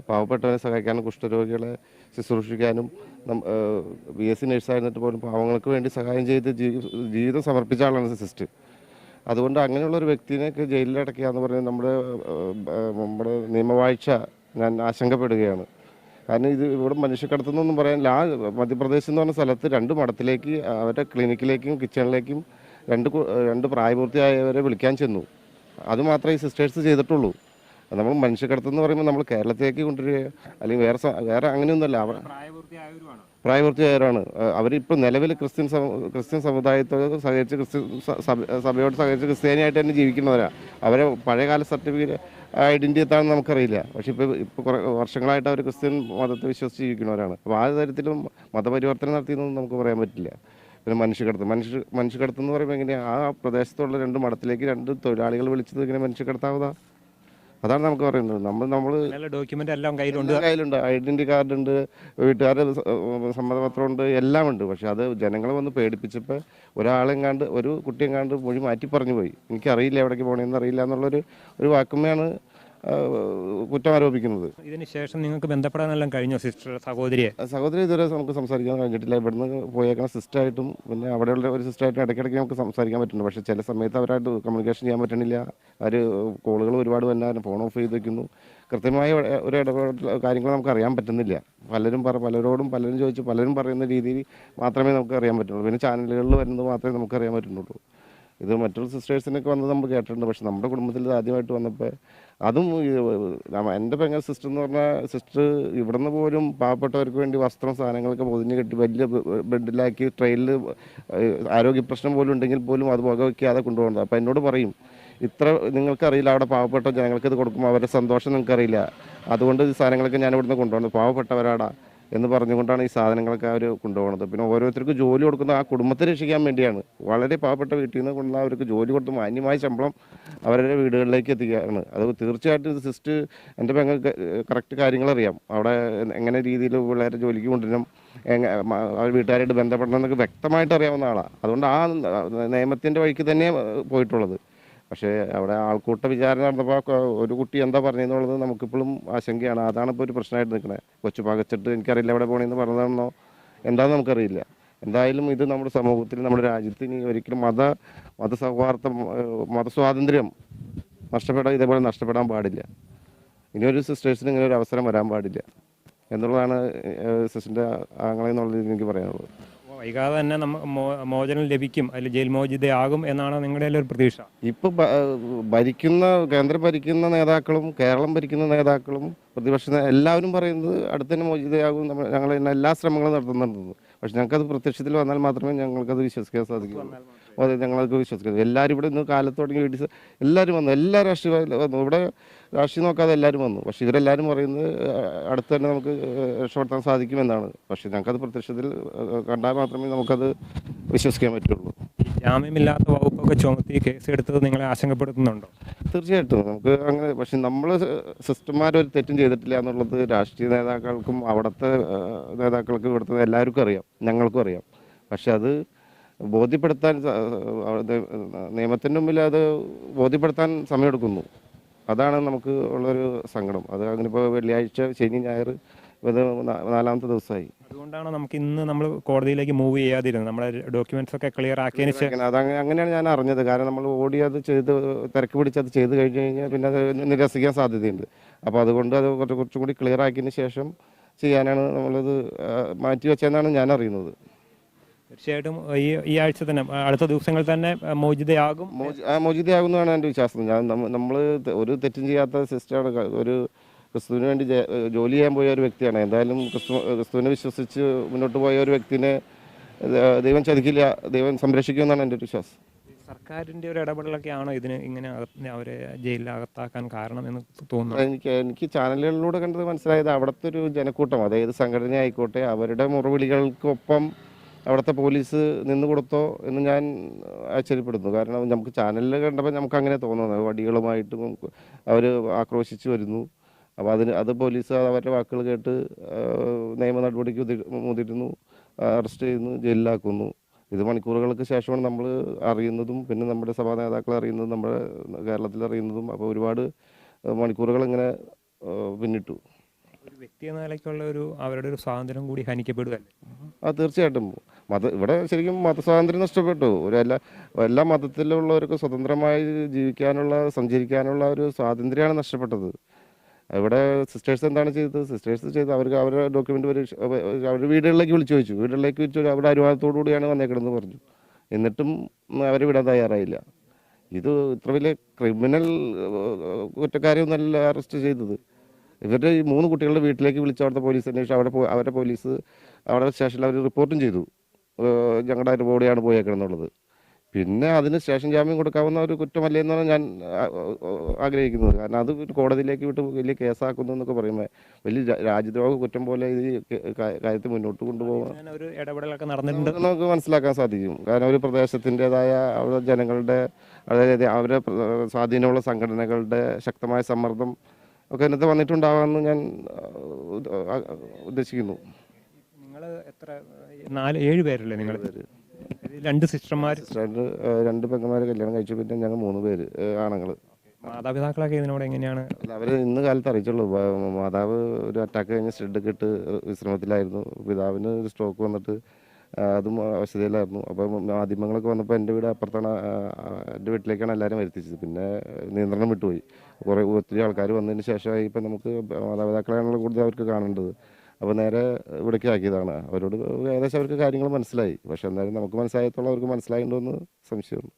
പാവപ്പെട്ടവരെ സഹായിക്കാനും കുഷ്ഠരോഗികളെ ശുശ്രൂഷിക്കാനും BSc നഴ്സായിരുന്നിട്ട് പോലും പാവങ്ങൾക്ക് വേണ്ടി സഹായം ചെയ്ത് ജീവിതം സമർപ്പിച്ച ആളാണ് സിസ്റ്റർ. അതുകൊണ്ട് അങ്ങനെയുള്ള ഒരു വ്യക്തിനെയൊക്കെ ജയിലിലടക്കുക എന്ന് പറയുന്നത് നമ്മുടെ നിയമവാഴ്ച ഞാൻ ആശങ്കപ്പെടുകയാണ്. കാരണം ഇത് ഇവിടെ മനുഷ്യക്കടത്തുന്നൊന്നും പറയാനില്ല. മധ്യപ്രദേശ് എന്ന് പറഞ്ഞ സ്ഥലത്ത് 2 മഠത്തിലേക്ക് അവരുടെ ക്ലിനിക്കിലേക്കും കിച്ചണിലേക്കും രണ്ട് പ്രായപൂർത്തിയായവരെ വിളിക്കാൻ ചെന്നു. അതുമാത്രമേ ഈ സിസ്റ്റേഴ്സ് ചെയ്തിട്ടുള്ളൂ. നമ്മൾ മനുഷ്യക്കടത്തെന്ന് പറയുമ്പോൾ നമ്മൾ കേരളത്തിലേക്ക് കൊണ്ടുവരിക അല്ലെങ്കിൽ വേറെ അങ്ങനെയൊന്നുമല്ല. പ്രായപൂർത്തിയായവരാണ്. അവരിപ്പോൾ നിലവിൽ ക്രിസ്ത്യൻ സമുദായത്തോട് സഹകരിച്ച് സഭയോട് സഹകരിച്ച് ക്രിസ്ത്യാനിയായിട്ട് തന്നെ ജീവിക്കുന്നവരാണ്. അവരെ പഴയകാല സർട്ടിഫിക്കറ്റ് ഐഡൻറ്റിറ്റി എത്താണെന്ന് നമുക്കറിയില്ല. പക്ഷേ ഇപ്പോൾ കുറേ വർഷങ്ങളായിട്ട് അവർ ക്രിസ്ത്യൻ മതത്തെ വിശ്വസിച്ച് ജീവിക്കുന്നവരാണ്. അപ്പോൾ ആ തരത്തിലും മതപരിവർത്തനം നടത്തിയെന്നൊന്നും നമുക്ക് പറയാൻ പറ്റില്ല. പിന്നെ മനുഷ്യക്കടത്ത് എന്ന് പറയുമ്പോൾ എങ്ങനെയാണ് ആ പ്രദേശത്തുള്ള 2 മഠത്തിലേക്ക് 2 തൊഴിലാളികൾ വിളിച്ചത് ഇങ്ങനെ മനുഷ്യക്കടത്താവുക? അതാണ് നമുക്ക് പറയുന്നത്. നമ്മൾ ഡോക്യുമെന്റ് എല്ലാം കയ്യിലുണ്ട്, ഐഡന്റിറ്റി കാർഡ് ഉണ്ട്, വീട്ടുകാരുടെ സമ്മതപത്രമുണ്ട്, എല്ലാം ഉണ്ട്. പക്ഷെ അത് ജനങ്ങളെ വന്ന് പേടിപ്പിച്ചപ്പോൾ ഒരു കുട്ടിയെങ്ങാണ്ട് മൊഴി മാറ്റി പറഞ്ഞു പോയി. എനിക്കറിയില്ല എവിടേക്ക് പോകണമെന്ന് അറിയില്ല എന്നുള്ളൊരു വാക്കുമ്മയാണ് കുറ്റം ആരോപിക്കുന്നത്. ഇതിനുശേഷം നിങ്ങൾക്ക് ബന്ധപ്പെടാനെല്ലാം കഴിഞ്ഞോ സിസ്റ്റർ സഹോദരി ഇതുവരെ നമുക്ക് സംസാരിക്കാൻ കഴിഞ്ഞിട്ടില്ല. ഇവിടുന്ന് പോയേക്കുന്ന സിസ്റ്ററായിട്ടും പിന്നെ അവിടെയുള്ള ഒരു സിസ്റ്ററായിട്ടും ഇടയ്ക്കിടയ്ക്ക് നമുക്ക് സംസാരിക്കാൻ പറ്റുന്നുണ്ട്. പക്ഷേ ചില സമയത്ത് അവരായിട്ട് കമ്മ്യൂണിക്കേഷൻ ചെയ്യാൻ പറ്റണില്ല. കോളുകൾ ഒരുപാട് വന്നാൽ ഫോൺ ഓഫ് ചെയ്ത് വയ്ക്കുന്നു. കൃത്യമായ ഒരു ഇടപെടൽ കാര്യങ്ങൾ നമുക്ക് അറിയാൻ പറ്റുന്നില്ല. പലരോടും പലരും ചോദിച്ചു പലരും പറയുന്ന രീതിയിൽ മാത്രമേ നമുക്ക് അറിയാൻ പറ്റുള്ളൂ. പിന്നെ ചാനലുകളിൽ വരുന്നത് മാത്രമേ നമുക്ക് അറിയാൻ പറ്റുന്നുള്ളൂ. ഇത് മറ്റുള്ള സിസ്റ്റേഴ്സിനൊക്കെ വന്നത് നമ്മൾ കേട്ടിട്ടുണ്ട്. പക്ഷെ നമ്മുടെ കുടുംബത്തിൽ ഇത് ആദ്യമായിട്ട് വന്നപ്പോൾ അതും എൻ്റെ പെങ്ങൾ സിസ്റ്റർ എന്ന് പറഞ്ഞാൽ സിസ്റ്റർ ഇവിടുന്ന് പോലും പാവപ്പെട്ടവർക്ക് വേണ്ടി വസ്ത്രം സാധനങ്ങളൊക്കെ പൊതിഞ്ഞ് കെട്ടി വലിയ ബെഡിലാക്കി ട്രെയിനിൽ ആരോഗ്യ പ്രശ്നം പോലും ഉണ്ടെങ്കിൽ പോലും അത് വകവയ്ക്കാതെ കൊണ്ടുപോകുന്നത്. അപ്പോൾ എന്നോട് പറയും, നിങ്ങൾക്കറിയില്ല അവിടെ പാവപ്പെട്ട ജനങ്ങൾക്ക് ഇത് കൊടുക്കുമ്പോൾ അവരുടെ സന്തോഷം നിങ്ങൾക്കറിയില്ല, അതുകൊണ്ട് ഈ സാധനങ്ങളൊക്കെ ഞാൻ ഇവിടുന്ന് കൊണ്ടുപോകുന്നത് പാവപ്പെട്ടവരാടാ എന്ന് പറഞ്ഞുകൊണ്ടാണ് ഈ സാധനങ്ങളൊക്കെ അവർ കൊണ്ടുപോകുന്നത്. പിന്നെ ഓരോരുത്തർക്ക് ജോലി കൊടുക്കുന്ന ആ കുടുംബത്തെ രക്ഷിക്കാൻ വേണ്ടിയാണ്. വളരെ പാവപ്പെട്ട വീട്ടിൽ നിന്ന് കൊണ്ടുവന്ന അവർക്ക് ജോലി കൊടുത്ത് മാന്യമായ ശമ്പളം അവരുടെ വീടുകളിലേക്ക് എത്തിക്കുകയാണ്. അത് തീർച്ചയായിട്ടും ഇത് സിസ്റ്റർ എൻ്റെ പെങ്ങൾക്ക് കറക്റ്റ് കാര്യങ്ങളറിയാം. അവിടെ എങ്ങനെ രീതിയിൽ പിള്ളേരെ ജോലിക്ക് കൊണ്ടുവരണം, വീട്ടുകാരായിട്ട് ബന്ധപ്പെടണം എന്നൊക്കെ വ്യക്തമായിട്ട് അറിയാവുന്ന ആളാണ്. അതുകൊണ്ട് ആ നിയമത്തിൻ്റെ വഴിക്ക് തന്നെ പോയിട്ടുള്ളത്. പക്ഷേ അവിടെ ആൾക്കൂട്ട വിചാരണ നടന്നപ്പോൾ ഒരു കുട്ടി എന്താ പറഞ്ഞതെന്നുള്ളത് നമുക്കിപ്പോഴും ആശങ്കയാണ്. അതാണ് ഇപ്പോൾ ഒരു പ്രശ്നമായിട്ട് നിൽക്കുന്നത്. കൊച്ചു പകച്ചിട്ട് എനിക്കറിയില്ല എവിടെ പോകണമെന്ന് പറഞ്ഞതാണെന്നോ എന്താണെന്ന് നമുക്കറിയില്ല. എന്തായാലും ഇത് നമ്മുടെ സമൂഹത്തിൽ നമ്മുടെ രാജ്യത്ത് ഇനി ഒരിക്കലും മതസൗഹാർദ്ദം മതസ്വാതന്ത്ര്യം ഇതേപോലെ നഷ്ടപ്പെടാൻ പാടില്ല. ഇനിയൊരു സിസ്റ്റേഴ്സിന് ഇങ്ങനെ ഒരു അവസരം വരാൻ പാടില്ല എന്നുള്ളതാണ് സിസ്റ്ററിൻ്റെ ആങ്ങളെന്നുള്ളത് എനിക്ക് പറയാനുള്ളത്. വൈകാതെ തന്നെ മോചനം ലഭിക്കും, അല്ലെങ്കിൽ ജയിൽ മോചിതയാകും എന്നാണ് നിങ്ങളുടെ ഒരു പ്രതീക്ഷ? ഇപ്പം കേന്ദ്രം ഭരിക്കുന്ന നേതാക്കളും കേരളം ഭരിക്കുന്ന നേതാക്കളും പ്രതിപക്ഷ എല്ലാവരും പറയുന്നത് അടുത്ത് തന്നെ മോചിതയാകും, ഞങ്ങൾ എല്ലാ ശ്രമങ്ങളും നടത്തുന്നുണ്ടെന്ന്. പക്ഷെ ഞങ്ങൾക്കത് പ്രത്യക്ഷത്തിൽ വന്നാൽ മാത്രമേ ഞങ്ങൾക്കത് വിശ്വസിക്കാൻ സാധിക്കൂ. അതെ, ഞങ്ങൾക്ക് വിശ്വസിക്കുന്നത് എല്ലാവരും ഇവിടെ ഇന്ന് കാലത്ത് തുടങ്ങി എല്ലാവരും വന്നു, എല്ലാ രാഷ്ട്രീയ വന്നു, ഇവിടെ രാഷ്ട്രീയം നോക്കാതെ എല്ലാവരും വന്നു. പക്ഷെ ഇവരെല്ലാവരും പറയുന്നത് അടുത്ത് തന്നെ നമുക്ക് രക്ഷപ്പെടുത്താൻ സാധിക്കുമെന്നാണ്. പക്ഷെ ഞങ്ങൾക്കത് പ്രത്യക്ഷത്തിൽ കണ്ടാൽ മാത്രമേ നമുക്കത് വിശ്വസിക്കാൻ പറ്റുള്ളൂ. ജാമ്യമില്ലാത്ത വകുപ്പൊക്കെ ചുമത്തി കേസെടുത്തത് നിങ്ങളെ ആശങ്കപ്പെടുത്തുന്നുണ്ടോ? തീർച്ചയായിട്ടും നമുക്ക് അങ്ങനെ. പക്ഷെ നമ്മൾ സിസ്റ്റർമാരൊരു തെറ്റും ചെയ്തിട്ടില്ല എന്നുള്ളത് രാഷ്ട്രീയ നേതാക്കൾക്കും അവിടുത്തെ നേതാക്കൾക്കും ഇവിടുത്തെ എല്ലാവർക്കും അറിയാം, ഞങ്ങൾക്കും അറിയാം. പക്ഷെ അത് ബോധ്യപ്പെടുത്താൻ നിയമത്തിൻ്റെ മുമ്പിൽ അത് ബോധ്യപ്പെടുത്താൻ സമയമെടുക്കുന്നു. അതാണ് നമുക്ക് ഉള്ളൊരു സങ്കടം. അത് അങ്ങനെ ഇപ്പോൾ വെള്ളിയാഴ്ച, ശനി, ഞായർ ഇത് 4ാമത്തെ ദിവസമായി. അതുകൊണ്ടാണ് നമ്മൾ കോടതിയിലേക്ക് മൂവ് ചെയ്യാതിരുന്നത്. നമ്മുടെ ഡോക്യുമെന്റ്സ് ഒക്കെ ക്ലിയർ ആക്കിയതിന് ശേഷം അങ്ങനെയാണ് ഞാൻ അറിഞ്ഞത്. കാരണം നമ്മൾ ഓടി അത് തിരക്ക് പിടിച്ച് അത് ചെയ്ത് കഴിഞ്ഞ് കഴിഞ്ഞാൽ പിന്നെ അത് നിരസിക്കാൻ സാധ്യതയുണ്ട്. അപ്പോൾ അതുകൊണ്ട് അത് കുറച്ചും കൂടി ക്ലിയർ ആക്കിയതിന് ശേഷം ചെയ്യാനാണ് നമ്മളത് മാറ്റി വെച്ചതെന്നാണ് ഞാൻ അറിയുന്നത്. തീർച്ചയായിട്ടും ഈ ആഴ്ച തന്നെ, അടുത്ത ദിവസങ്ങളിൽ തന്നെ മോചിതയാകുന്നതാണ് എൻ്റെ വിശ്വാസം. നമ്മൾ ഒരു തെറ്റും ചെയ്യാത്ത സിസ്റ്ററാണ്. ഒരു ക്രിസ്തുവിന് വേണ്ടി ജോലി ചെയ്യാൻ പോയ ഒരു വ്യക്തിയാണ്. എന്തായാലും ക്രിസ്തുവിനെ വിശ്വസിച്ച് മുന്നോട്ട് പോയ ഒരു വ്യക്തിനെ ദൈവം ചതിക്കില്ല, ദൈവം സംരക്ഷിക്കുമെന്നാണ് എൻ്റെ ഒരു വിശ്വാസം. സർക്കാരിൻ്റെ ഒരു ഇടപെടലൊക്കെയാണോ ഇതിന് ഇങ്ങനെ അവരെ ജയിലിനകത്താക്കാൻ കാരണം എന്ന് തോന്നുന്നു? എനിക്ക് ചാനലുകളിലൂടെ കണ്ടത് മനസ്സിലായത് അവിടുത്തെ ഒരു ജനക്കൂട്ടം, അതായത് സംഘടന ആയിക്കോട്ടെ, അവരുടെ മുറവിളികൾക്കൊപ്പം അവിടുത്തെ പോലീസ് നിന്ന് കൊടുത്തോ എന്ന് ഞാൻ ആശ്ചര്യപ്പെടുന്നു. കാരണം നമുക്ക് ചാനലിൽ കണ്ടപ്പോൾ നമുക്ക് അങ്ങനെ തോന്നുന്നത് വടികളുമായിട്ടും അവർ ആക്രോശിച്ച് വരുന്നു. അപ്പോൾ അത് പോലീസ് അവരുടെ വാക്കുകൾ കേട്ട് നിയമ നടപടിക്ക് മുതിരുന്നു, അറസ്റ്റ് ചെയ്യുന്നു, ജയിലിലാക്കുന്നു. ഇത് മണിക്കൂറുകൾക്ക് ശേഷമാണ് നമ്മൾ അറിയുന്നതും പിന്നെ നമ്മുടെ സഭാ നേതാക്കൾ അറിയുന്നതും നമ്മുടെ കേരളത്തിൽ അറിയുന്നതും. അപ്പോൾ ഒരുപാട് മണിക്കൂറുകൾ ഇങ്ങനെ പിന്നിട്ടു. ഒരു വ്യക്തി എന്ന നിലയ്ക്കുള്ള അവരുടെ ഒരു സ്വാതന്ത്ര്യം കൂടി ഹനിക്കപ്പെടുകയല്ലേ? അത് തീർച്ചയായിട്ടും ഇവിടെ ശരിക്കും മതസ്വാതന്ത്ര്യം നഷ്ടപ്പെട്ടു. എല്ലാ മതത്തിലുള്ളവർക്ക് സ്വതന്ത്രമായി ജീവിക്കാനുള്ള സഞ്ചരിക്കാനുള്ള ഒരു സ്വാതന്ത്ര്യമാണ് നഷ്ടപ്പെട്ടത്. ഇവിടെ സിസ്റ്റേഴ്സ് എന്താണ് ചെയ്തത്? സിസ്റ്റേഴ്സ് ചെയ്ത് അവർക്ക് അവരുടെ ഡോക്യുമെൻ്റ് അവരുടെ വീടുകളിലേക്ക് വിളിച്ചു ചോദിച്ചു. വീടുകളിലേക്ക് വിളിച്ചു അവരുടെ അനുവാദത്തോടു കൂടിയാണ് വന്നേക്കണമെന്ന് പറഞ്ഞു. എന്നിട്ടും അവർ വിടാൻ തയ്യാറായില്ല. ഇത് ഇത്ര വലിയ ക്രിമിനൽ കുറ്റക്കാരെയൊന്നല്ല അറസ്റ്റ് ചെയ്തത്. ഇവരുടെ ഈ 3 കുട്ടികളുടെ വീട്ടിലേക്ക് വിളിച്ച് അവിടുത്തെ പോലീസ് അന്വേഷിച്ചു. അവരുടെ പോലീസ് അവിടെ സ്റ്റേഷനിൽ അവർ റിപ്പോർട്ടും ചെയ്തു, ഞങ്ങളുടെ ബോഡിയാണ് പോയേക്കണമെന്നുള്ളത്. പിന്നെ അതിന് സ്റ്റേഷൻ ജാമ്യം കൊടുക്കാവുന്ന ഒരു കുറ്റമല്ലേ എന്നാണ് ഞാൻ ആഗ്രഹിക്കുന്നത്. കാരണം അത് കോടതിയിലേക്ക് വിട്ട് വലിയ കേസാക്കുന്നു എന്നൊക്കെ പറയുമ്പോൾ വലിയ രാജ്യദ്രോഹ കുറ്റം പോലെ ഇത് കാര്യത്തിൽ മുന്നോട്ട് കൊണ്ടുപോകാൻ അങ്ങനെ ഒരു ഇടപെടലൊക്കെ നടന്നിട്ടുണ്ട്. നമുക്ക് മനസ്സിലാക്കാൻ സാധിക്കും. കാരണം ഒരു പ്രദേശത്തിൻ്റെതായ അവിടെ ജനങ്ങളുടെ, അതായത് അവരെ സ്വാധീനമുള്ള സംഘടനകളുടെ ശക്തമായ സമ്മർദ്ദം ഒക്കെ ഇതിനകത്ത് വന്നിട്ടുണ്ടാവാമെന്ന് ഞാൻ ഉദ്ദേശിക്കുന്നു. നിങ്ങൾ എത്ര 7 പേരല്ലേ നിങ്ങൾ? 2 സിസ്റ്റർമാർ, 2 പെങ്ങന്മാരെ കല്യാണം കഴിച്ചു. പിന്നെ ഞങ്ങൾ 3 പേര് ആണുങ്ങൾ. മാതാപിതാക്കളൊക്കെ ഇതിനോട് എങ്ങനെയാണ്? അവർ ഇന്ന് കാലത്ത് അറിയിച്ചുള്ളൂ. മാതാവ് ഒരു അറ്റാക്ക് കഴിഞ്ഞ് സ്റ്റഡൊക്കെ ഇട്ട് വിശ്രമത്തിലായിരുന്നു. പിതാവിന് ഒരു സ്ട്രോക്ക് വന്നിട്ട് അതും അവശതയിലായിരുന്നു. അപ്പം മാധ്യമങ്ങളൊക്കെ വന്നപ്പോൾ എൻ്റെ വീട് അപ്പുറത്താണ്, എൻ്റെ വീട്ടിലേക്കാണ് എല്ലാവരും വരുത്തിച്ചത്. പിന്നെ നിയന്ത്രണം വിട്ടുപോയി. ഒത്തിരി ആൾക്കാർ വന്നതിന് ശേഷമായി ഇപ്പം നമുക്ക് മാതാപിതാക്കളെയാണല്ലോ കൂടുതൽ അവർക്ക് കാണേണ്ടത്. അപ്പോൾ നേരെ ഇവിടേക്ക് ആക്കിയതാണ്. അവരോട് ഏകദേശം അവർക്ക് കാര്യങ്ങൾ മനസ്സിലായി. പക്ഷെ എന്നാലും നമുക്ക് മനസ്സിലായത്തോളം അവർക്ക് മനസ്സിലായിട്ടുണ്ടോ എന്ന് സംശയമുണ്ട്.